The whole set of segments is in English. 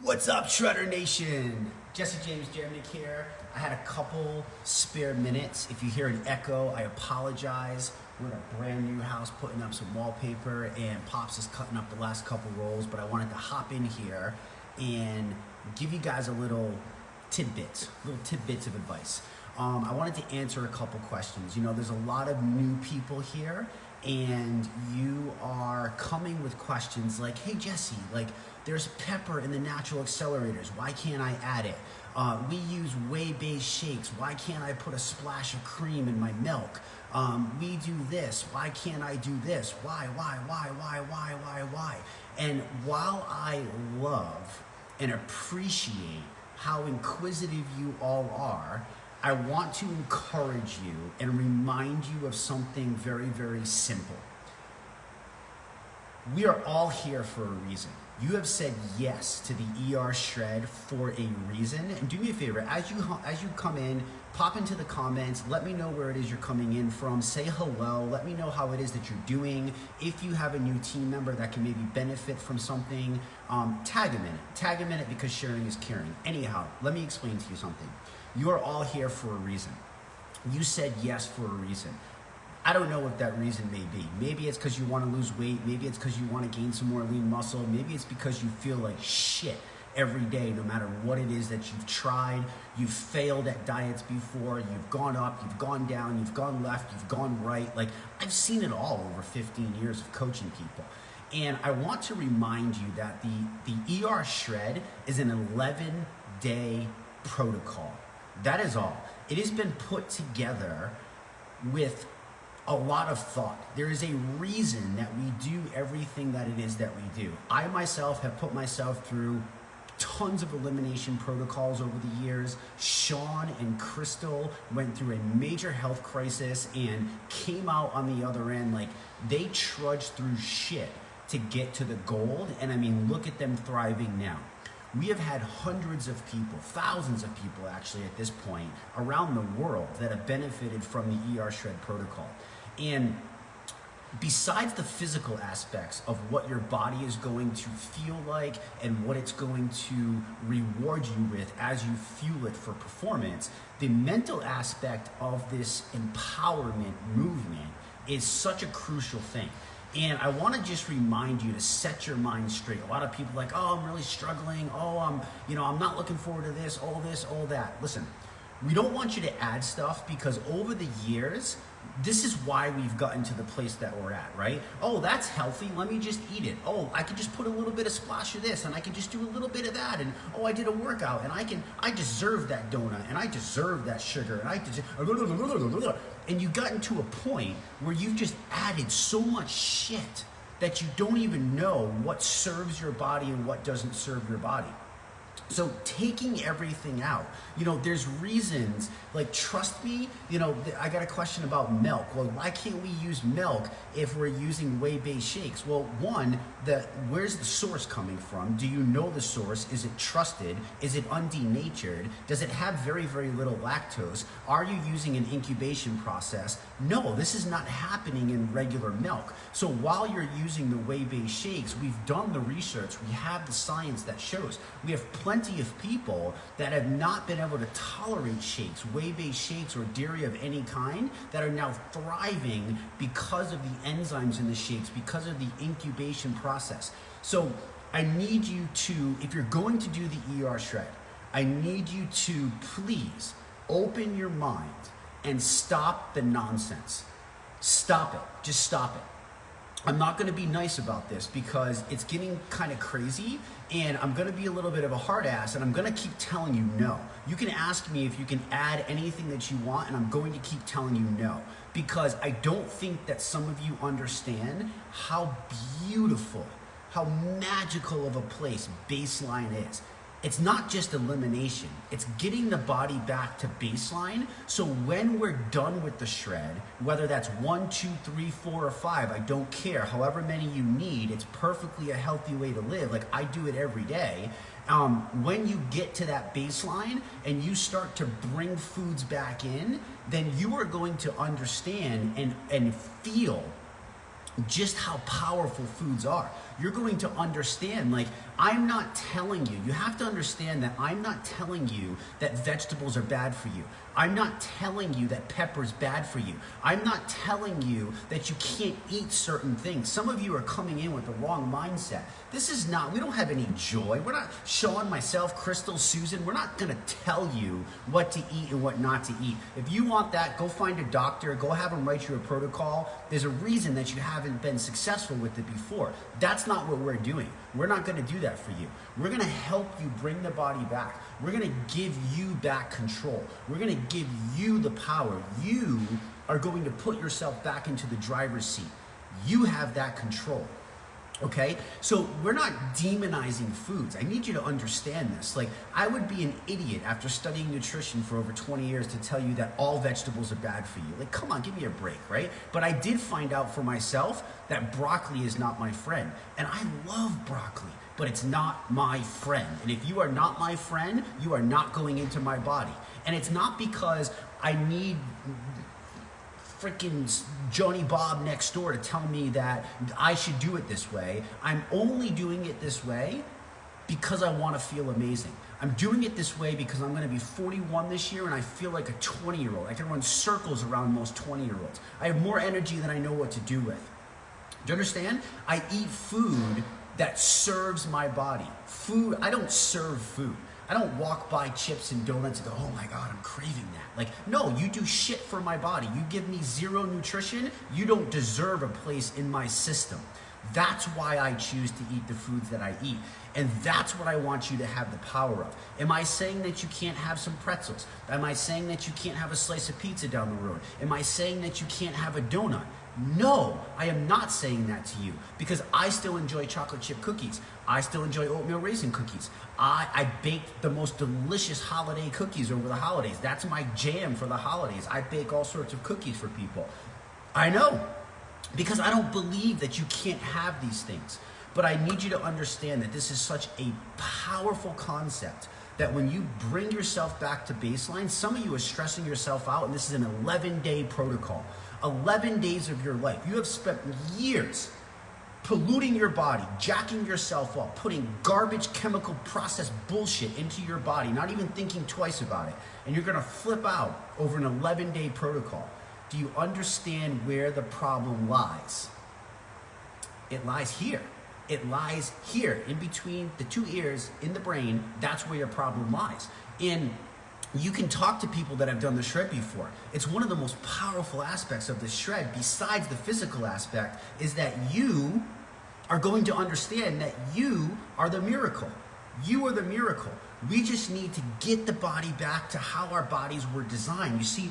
What's up, Shredder Nation? James Jamnik here. I had a couple spare minutes. If you hear an echo, I apologize. We're in a brand new house putting up some wallpaper, and Pops is cutting up the last couple rolls, but I wanted to hop in here and give you guys a little tidbits of advice. I wanted to answer a couple questions. You know, there's a lot of new people here, and you are coming with questions like, hey Jesse, like there's pepper in the natural accelerators, why can't I add it? We use whey-based shakes, why can't I put a splash of cream in my milk? We do this, why can't I do this? Why? And while I love and appreciate how inquisitive you all are, I want to encourage you and remind you of something very, very simple. We are all here for a reason. You have said yes to the ER Shred for a reason. And do me a favor, as you come in, pop into the comments, let me know where it is you're coming in from, say hello, let me know how it is that you're doing. If you have a new team member that can maybe benefit from something, tag them in it because sharing is caring. Anyhow, let me explain to you something. You are all here for a reason. You said yes for a reason. I don't know what that reason may be. Maybe it's because you want to lose weight. Maybe it's because you want to gain some more lean muscle. Maybe it's because you feel like shit every day, no matter what it is that you've tried. You've failed at diets before. You've gone up, you've gone down, you've gone left, you've gone right. Like, I've seen it all over 15 years of coaching people. And I want to remind you that the ER Shred is an 11-day protocol. That is all. It has been put together with a lot of thought. There is a reason that we do everything that it is that we do. I myself have put myself through tons of elimination protocols over the years. Sean and Crystal went through a major health crisis and came out on the other end like they trudged through shit to get to the gold. And I mean, look at them thriving now. We have had hundreds of people, thousands of people actually at this point around the world that have benefited from the ER Shred protocol. And besides the physical aspects of what your body is going to feel like and what it's going to reward you with as you fuel it for performance, the mental aspect of this empowerment movement is such a crucial thing. And I want to just remind you to set your mind straight. A lot of people are like, oh, I'm really struggling. Oh, I'm not looking forward to this, all that. Listen, we don't want you to add stuff because over the years, this is why we've gotten to the place that we're at, right? Oh, that's healthy. Let me just eat it. Oh, I can just put a little bit of splash of this and I can just do a little bit of that. And oh, I did a workout and I deserve that donut and I deserve that sugar and I deserve, and you gotten to a point where you've just added so much shit that you don't even know what serves your body and what doesn't serve your body. So taking everything out, you know, there's reasons, like trust me, you know, I got a question about milk. Well, why can't we use milk if we're using whey-based shakes? Well, one, where's the source coming from? Do you know the source? Is it trusted? Is it undenatured? Does it have very, very little lactose? Are you using an incubation process? No, this is not happening in regular milk. So while you're using the whey-based shakes, we've done the research, we have the science that shows. We have plenty of people that have not been able to tolerate shakes, whey-based shakes or dairy of any kind, that are now thriving because of the enzymes in the shakes, because of the incubation process. So I need you to, if you're going to do the ER Shred, I need you to please open your mind and stop the nonsense. Stop it. Just stop it. I'm not going to be nice about this because it's getting kind of crazy and I'm going to be a little bit of a hard ass and I'm going to keep telling you no. You can ask me if you can add anything that you want and I'm going to keep telling you no because I don't think that some of you understand how beautiful, how magical of a place baseline is. It's not just elimination, it's getting the body back to baseline. So when we're done with the shred, whether that's 1, 2, 3, 4, or 5, I don't care, however many you need, it's perfectly a healthy way to live. Like I do it every day. When you get to that baseline and you start to bring foods back in, then you are going to understand and feel just how powerful foods are. you're going to understand, like, I'm not telling you, you have to understand that I'm not telling you that vegetables are bad for you. I'm not telling you that pepper's bad for you. I'm not telling you that you can't eat certain things. Some of you are coming in with the wrong mindset. This is not, we don't have any joy. We're not, Sean, myself, Crystal, Susan, we're not gonna tell you what to eat and what not to eat. If you want that, go find a doctor, go have them write you a protocol. There's a reason that you haven't been successful with it before. That's not what we're doing. We're not gonna do that for you. We're gonna help you bring the body back. We're gonna give you back control. We're gonna give you the power. You are going to put yourself back into the driver's seat. You have that control. Okay, so we're not demonizing foods. I need you to understand this. Like, I would be an idiot after studying nutrition for over 20 years to tell you that all vegetables are bad for you. Like, come on, give me a break, right? But I did find out for myself that broccoli is not my friend. And I love broccoli, but it's not my friend. And if you are not my friend, you are not going into my body. And it's not because I need freaking Johnny Bob next door to tell me that I should do it this way. I'm only doing it this way because I want to feel amazing. I'm doing it this way because I'm going to be 41 this year and I feel like a 20-year-old. I can run circles around most 20-year-olds. I have more energy than I know what to do with. Do you understand? I eat food that serves my body. Food, I don't serve food. I don't walk by chips and donuts and go, oh my God, I'm craving that. Like, no, you do shit for my body. You give me zero nutrition, you don't deserve a place in my system. That's why I choose to eat the foods that I eat. And that's what I want you to have the power of. Am I saying that you can't have some pretzels? Am I saying that you can't have a slice of pizza down the road? Am I saying that you can't have a donut? No, I am not saying that to you because I still enjoy chocolate chip cookies. I still enjoy oatmeal raisin cookies. I baked the most delicious holiday cookies over the holidays. That's my jam for the holidays. I bake all sorts of cookies for people. I know, because I don't believe that you can't have these things. But I need you to understand that this is such a powerful concept that when you bring yourself back to baseline, some of you are stressing yourself out, and this is an 11-day protocol. 11 days of your life. You have spent years polluting your body, jacking yourself up, putting garbage, chemical processed bullshit into your body, not even thinking twice about it. And you're gonna flip out over an 11-day protocol. Do you understand where the problem lies? It lies here. It lies here, in between the two ears, in the brain. That's where your problem lies. And you can talk to people that have done the shred before. It's one of the most powerful aspects of the shred, besides the physical aspect, is that you are going to understand that you are the miracle. You are the miracle. We just need to get the body back to how our bodies were designed. You see,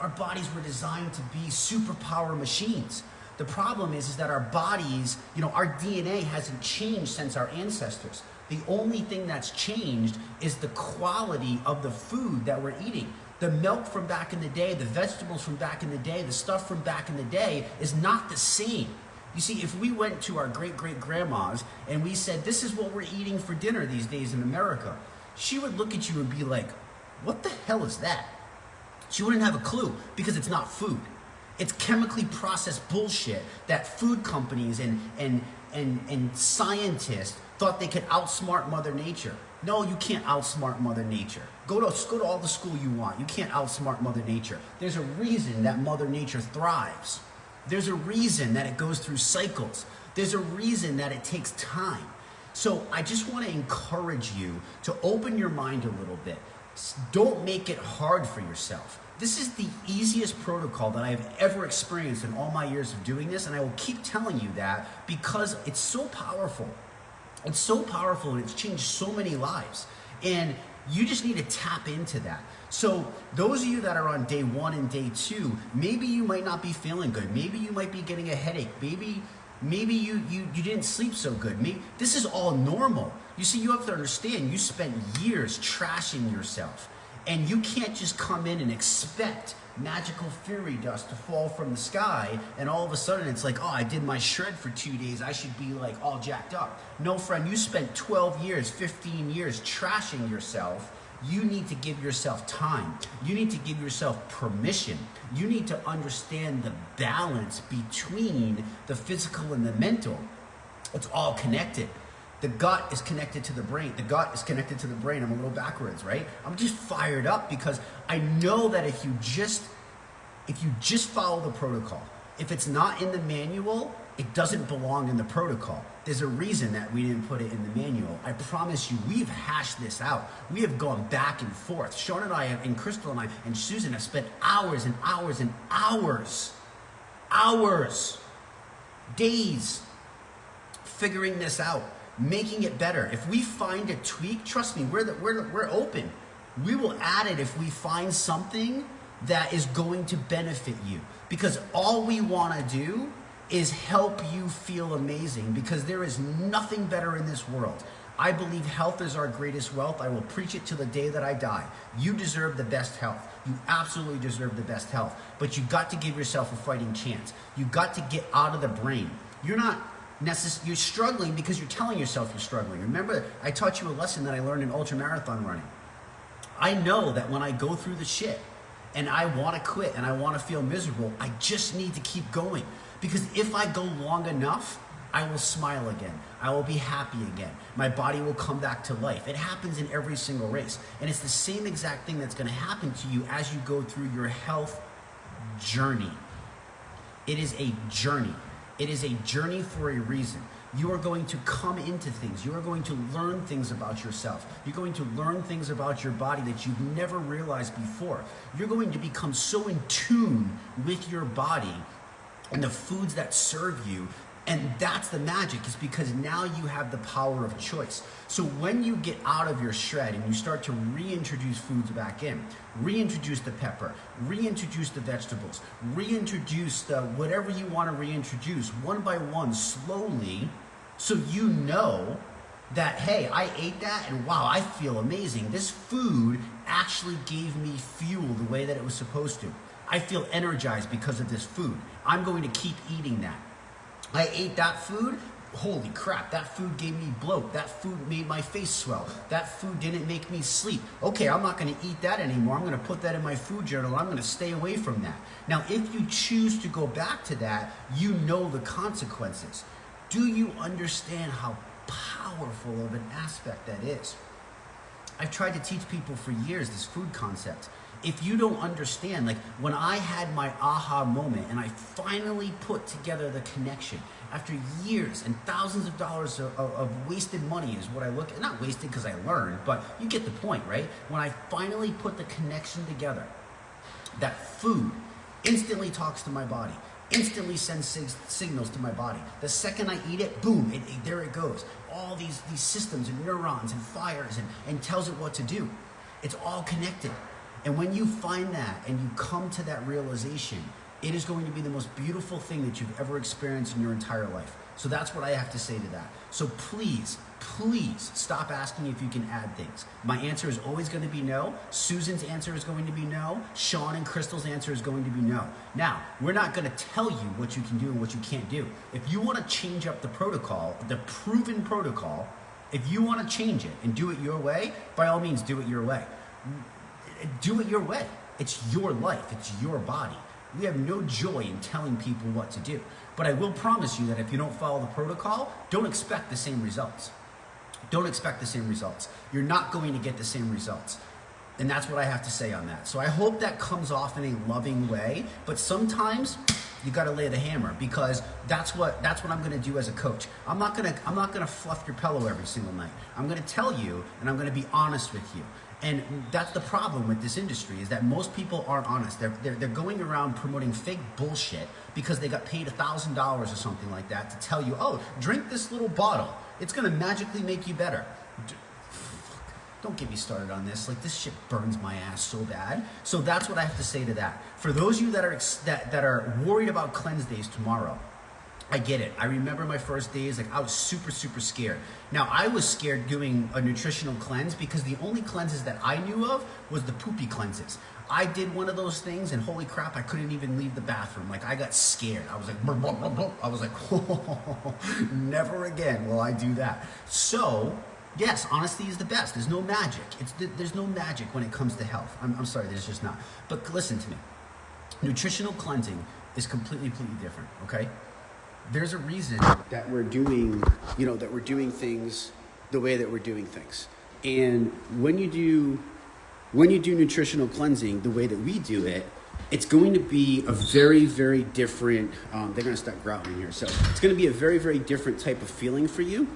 our bodies were designed to be superpower machines. The problem is that our bodies, our DNA hasn't changed since our ancestors. The only thing that's changed is the quality of the food that we're eating. The milk from back in the day, the vegetables from back in the day, the stuff from back in the day is not the same. You see, if we went to our great-great-grandmas and we said, this is what we're eating for dinner these days in America, she would look at you and be like, what the hell is that? She wouldn't have a clue because it's not food. It's chemically processed bullshit that food companies and scientists thought they could outsmart Mother Nature. No, you can't outsmart Mother Nature. Go to all the school you want. You can't outsmart Mother Nature. There's a reason that Mother Nature thrives. There's a reason that it goes through cycles. There's a reason that it takes time. So I just want to encourage you to open your mind a little bit. Don't make it hard for yourself. This is the easiest protocol that I have ever experienced in all my years of doing this, and I will keep telling you that because it's so powerful. It's so powerful and it's changed so many lives. And you just need to tap into that. So those of you that are on day 1 and day 2, maybe you might not be feeling good. Maybe you might be getting a headache. Maybe you didn't sleep so good. This is all normal. You see, you have to understand, you spent years trashing yourself. And you can't just come in and expect magical fairy dust to fall from the sky and all of a sudden it's like, oh, I did my shred for 2 days, I should be like all jacked up. No, friend, you spent 12 years, 15 years trashing yourself. You need to give yourself time. You need to give yourself permission. You need to understand the balance between the physical and the mental. It's all connected. The gut is connected to the brain. The gut is connected to the brain. I'm a little backwards, right? I'm just fired up because I know that if you just follow the protocol, if it's not in the manual, it doesn't belong in the protocol. There's a reason that we didn't put it in the manual. I promise you, we've hashed this out. We have gone back and forth. Sean and I have, and Crystal and I, and Susan have spent hours and hours and hours, days, figuring this out, making it better. If we find a tweak, trust me, we're open. We will add it if we find something that is going to benefit you. Because all we want to do is help you feel amazing, because there is nothing better in this world. I believe health is our greatest wealth. I will preach it till the day that I die. You deserve the best health. You absolutely deserve the best health. But you got to give yourself a fighting chance. You got to get out of the brain. You're struggling because you're telling yourself you're struggling. Remember, I taught you a lesson that I learned in ultramarathon running. I know that when I go through the shit and I want to quit and I want to feel miserable, I just need to keep going. Because if I go long enough, I will smile again. I will be happy again. My body will come back to life. It happens in every single race. And it's the same exact thing that's going to happen to you as you go through your health journey. It is a journey. It is a journey for a reason. You are going to come into things. You are going to learn things about yourself. You're going to learn things about your body that you've never realized before. You're going to become so in tune with your body and the foods that serve you. And that's the magic, is because now you have the power of choice. So when you get out of your shred and you start to reintroduce foods back in, reintroduce the pepper, reintroduce the vegetables, reintroduce the whatever you want to reintroduce one by one, slowly, so you know that, hey, I ate that and wow, I feel amazing. This food actually gave me fuel the way that it was supposed to. I feel energized because of this food. I'm going to keep eating that. I ate that food, holy crap, that food gave me bloat. That food made my face swell. That food didn't make me sleep. Okay, I'm not gonna eat that anymore. I'm gonna put that in my food journal. I'm gonna stay away from that. Now, if you choose to go back to that, you know the consequences. Do you understand how powerful of an aspect that is? I've tried to teach people for years this food concept. If you don't understand, like when I had my aha moment and I finally put together the connection after years and thousands of dollars of wasted money is what I look at. Not wasted because I learned, but you get the point, right? When I finally put the connection together, that food instantly talks to my body, instantly sends signals to my body. The second I eat it, boom, there it goes. All these systems and neurons and fires and tells it what to do. It's all connected. And when you find that and you come to that realization, it is going to be the most beautiful thing that you've ever experienced in your entire life. So that's what I have to say to that. So please, please stop asking if you can add things. My answer is always going to be no. Susan's answer is going to be no. Sean and Crystal's answer is going to be no. Now, we're not going to tell you what you can do and what you can't do. If you want to change up the protocol, the proven protocol, if you want to change it and do it your way, by all means, do it your way. Do it your way. It's your life. It's your body. We have no joy in telling people what to do. But I will promise you that if you don't follow the protocol, don't expect the same results. Don't expect the same results. You're not going to get the same results. And that's what I have to say on that. So I hope that comes off in a loving way, but sometimes you got to lay the hammer, because that's what I'm going to do as a coach. I'm not going to fluff your pillow every single night. I'm going to tell you, and I'm going to be honest with you. And that's the problem with this industry, is that most people aren't honest. They're going around promoting fake bullshit because they got paid $1,000 or something like that to tell you, oh, drink this little bottle. It's going to magically make you better. Don't get me started on this. Like, this shit burns my ass so bad. So that's what I have to say to that. For those of you that are worried about cleanse days tomorrow, I get it. I remember my first days, like I was super, super scared. Now, I was scared doing a nutritional cleanse because the only cleanses that I knew of was the poopy cleanses. I did one of those things and holy crap, I couldn't even leave the bathroom. Like, I got scared. I was like, blah, blah, blah, blah. I was like, oh, never again will I do that. So, yes, honesty is the best. There's no magic. There's no magic when it comes to health. I'm sorry, there's just not. But listen to me. Nutritional cleansing is completely different, okay? there's a reason that we're doing, that we're doing things the way that we're doing things. And when you do nutritional cleansing the way that we do it, it's going to be a very, very different, they're going to start growling here. So it's going to be a very, very different type of feeling for you.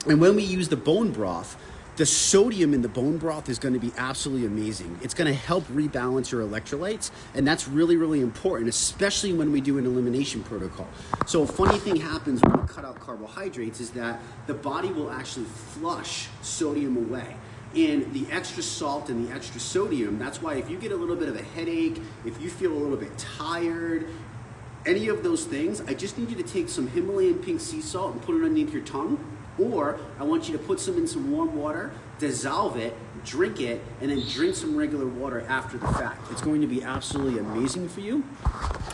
And when we use the bone broth, the sodium in the bone broth is going to be absolutely amazing. It's going to help rebalance your electrolytes, and that's really, really important, especially when we do an elimination protocol. So a funny thing happens when we cut out carbohydrates is that the body will actually flush sodium away. And the extra salt and the extra sodium, that's why if you get a little bit of a headache, if you feel a little bit tired, any of those things, I just need you to take some Himalayan pink sea salt and put it underneath your tongue. Or I want you to put some in some warm water, dissolve it, drink it, and then drink some regular water after the fact. It's going to be absolutely amazing for you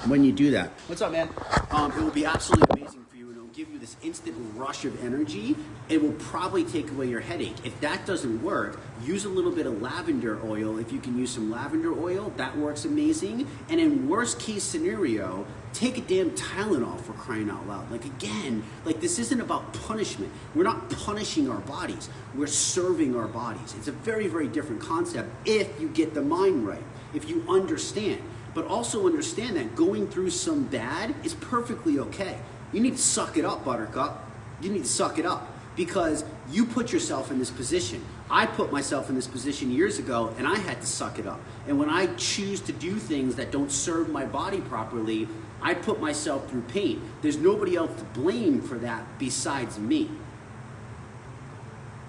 when you do that. What's up, man? It will be absolutely amazing for you, and it'll give you this instant rush of energy. It will probably take away your headache. If that doesn't work, use a little bit of lavender oil. If you can use some lavender oil, that works amazing. And in worst case scenario, take a damn Tylenol, for crying out loud. This isn't about punishment. We're not punishing our bodies. We're serving our bodies. It's a very, very different concept if you get the mind right, if you understand. But also understand that going through some bad is perfectly okay. You need to suck it up, Buttercup. You need to suck it up because you put yourself in this position. I put myself in this position years ago and I had to suck it up. And when I choose to do things that don't serve my body properly, I put myself through pain. There's nobody else to blame for that besides me.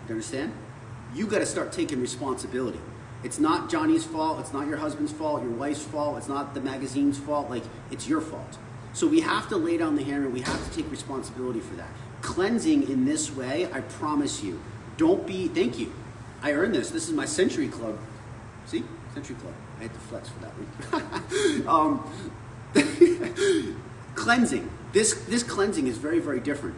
You understand? You got to start taking responsibility. It's not Johnny's fault. It's not your husband's fault, your wife's fault. It's not the magazine's fault. It's your fault. So we have to lay down the hammer. We have to take responsibility for that. Cleansing in this way, I promise you, thank you. I earned this. This is my Century Club. See? Century Club. I had to flex for that one. Cleansing. This cleansing is very, very different.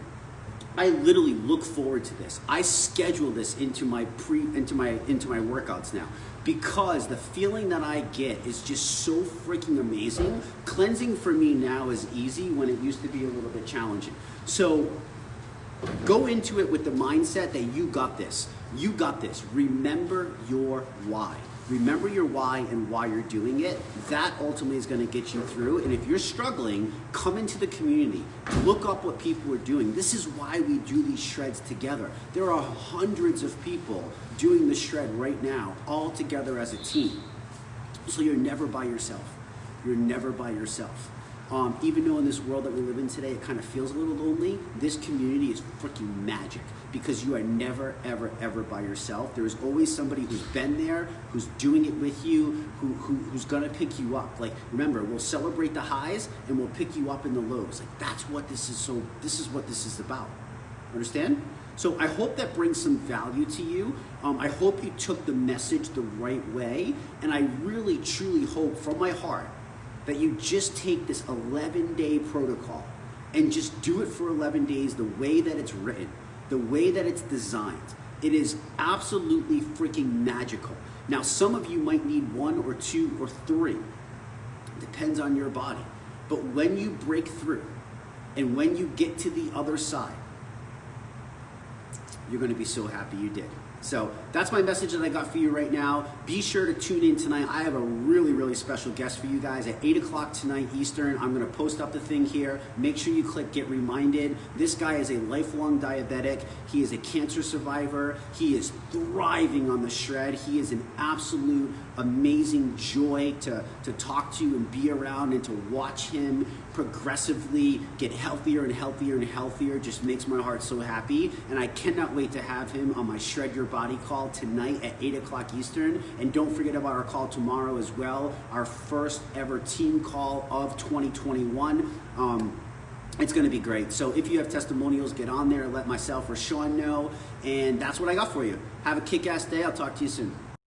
I literally look forward to this. I schedule this into my workouts now because the feeling that I get is just so freaking amazing. Cleansing for me now is easy when it used to be a little bit challenging. So go into it with the mindset that you got this. You got this. Remember your why. Remember your why and why you're doing it. That ultimately is going to get you through. And if you're struggling, come into the community. Look up what people are doing. This is why we do these shreds together. There are hundreds of people doing the shred right now, all together as a team. So you're never by yourself. You're never by yourself. Even though in this world that we live in today, it kind of feels a little lonely, this community is freaking magic because you are never, ever, ever by yourself. There's always somebody who's been there, who's doing it with you, who's gonna pick you up. Remember, we'll celebrate the highs and we'll pick you up in the lows. This is what this is about. Understand? So I hope that brings some value to you. I hope you took the message the right way. And I really, truly hope from my heart that you just take this 11-day protocol and just do it for 11 days the way that it's written, the way that it's designed. It is absolutely freaking magical. Now, some of you might need 1 or 2 or 3. It depends on your body. But when you break through and when you get to the other side, you're gonna be so happy you did. So that's my message that I got for you right now. Be sure to tune in tonight. I have a really, really special guest for you guys at 8 o'clock tonight Eastern. I'm going to post up the thing here. Make sure you click Get Reminded. This guy is a lifelong diabetic. He is a cancer survivor. He is thriving on the shred. He is an absolute amazing joy to talk to and be around and to watch him progressively get healthier and healthier and healthier. Just makes my heart so happy. And I cannot wait to have him on my Shred Your Body call tonight at 8 o'clock Eastern. And don't forget about our call tomorrow as well, our first ever team call of 2021. It's going to be great. So if you have testimonials, get on there, let myself or Sean know. And that's what I got for you. Have a kick-ass day. I'll talk to you soon.